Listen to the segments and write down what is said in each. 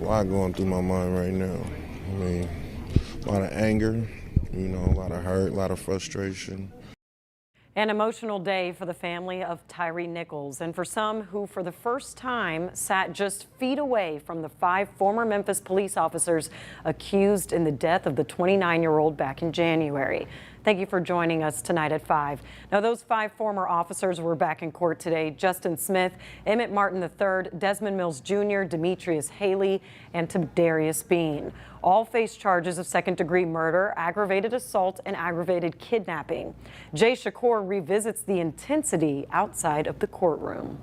A lot going through my mind right now. I mean, a lot of anger, a lot of hurt, a lot of frustration. An emotional day for the family of Tyre Nichols, and for some who for the first time sat just feet away from the 5 former Memphis police officers accused in the death of the 29-year-old back in January. Thank you for joining us tonight at 5. Now, those 5 former officers were back in court today. Justin Smith, Emmett Martin III, Desmond Mills Jr., Demetrius Haley, and Darius Bean. All face charges of second-degree murder, aggravated assault, and aggravated kidnapping. Jay Shakur revisits the intensity outside of the courtroom.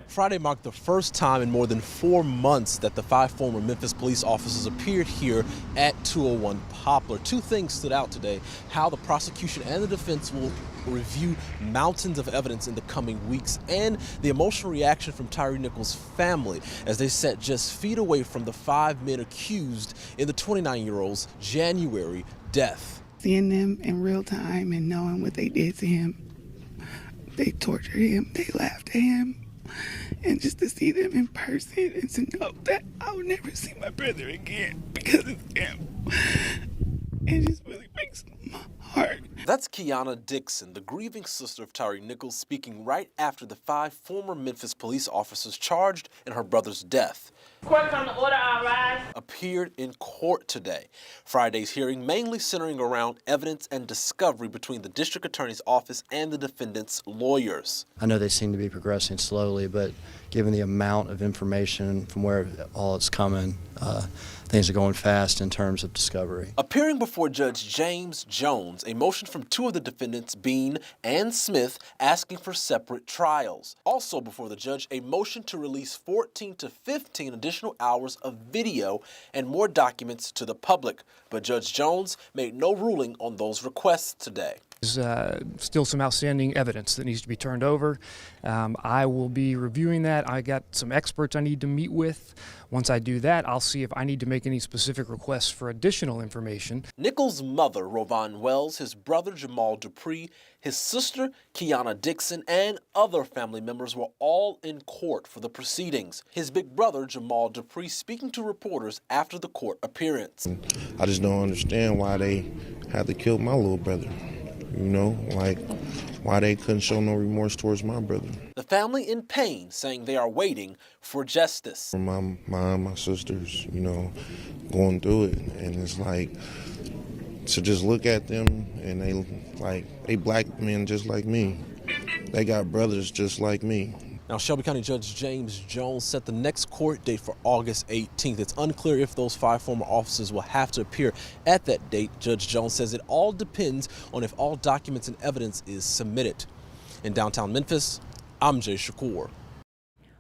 Friday marked the first time in more than 4 months that the 5 former Memphis police officers appeared here at 201 Poplar. 2 things stood out today: how the prosecution and the defense will review mountains of evidence in the coming weeks, and the emotional reaction from Tyre Nichols' family as they sat just feet away from the 5 men accused in the 29-year-old's January death. Seeing them in real time and knowing what they did to him, they tortured him, they laughed at him. And just to see them in person and to know that I would never see my brother again because of him, it just really breaks my heart. That's Kiana Dixon, the grieving sister of Tyre Nichols, speaking right after the 5 former Memphis police officers charged in her brother's death Court on the order, all rise. appeared in court today. Friday's hearing mainly centering around evidence and discovery between the district attorney's office and the defendant's lawyers. I know they seem to be progressing slowly, but given the amount of information from where all it's coming, things are going fast in terms of discovery. Appearing before Judge James Jones, a motion from 2 of the defendants, Bean and Smith, asking for separate trials. Also before the judge, a motion to release 14 to 15 additional hours of video and more documents to the public. But Judge Jones made no ruling on those requests today. There's still some outstanding evidence that needs to be turned over. I will be reviewing that. I got some experts I need to meet with. Once I do that, I'll see if I need to make any specific requests for additional information. Nichols' mother, Rovon Wells, his brother, Jamal Dupree, his sister, Kiana Dixon, and other family members were all in court for the proceedings. His big brother, Jamal Dupree, speaking to reporters after the court appearance. I just don't understand why they had to kill my little brother. Like why they couldn't show no remorse towards my brother. The family in pain, saying they are waiting for justice. My mom, my sisters, going through it, and it's like to just look at them and they black men just like me. They got brothers just like me. Now, Shelby County Judge James Jones set the next court date for August 18th. It's unclear if those 5 former officers will have to appear at that date. Judge Jones says it all depends on if all documents and evidence is submitted. In downtown Memphis, I'm Jay Shakur.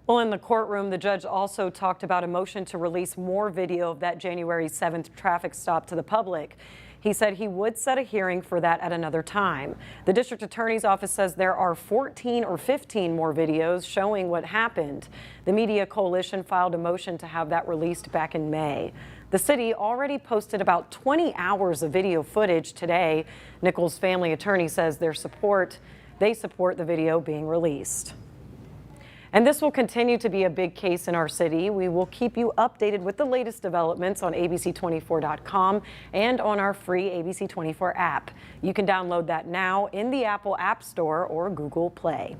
Well, in the courtroom, the judge also talked about a motion to release more video of that January 7th traffic stop to the public. He said he would set a hearing for that at another time. The district attorney's office says there are 14 or 15 more videos showing what happened. The Media Coalition filed a motion to have that released back in May. The city already posted about 20 hours of video footage today. Nichols' family attorney says they support the video being released. And this will continue to be a big case in our city. We will keep you updated with the latest developments on abc24.com and on our free ABC24 app. You can download that now in the Apple App Store or Google Play.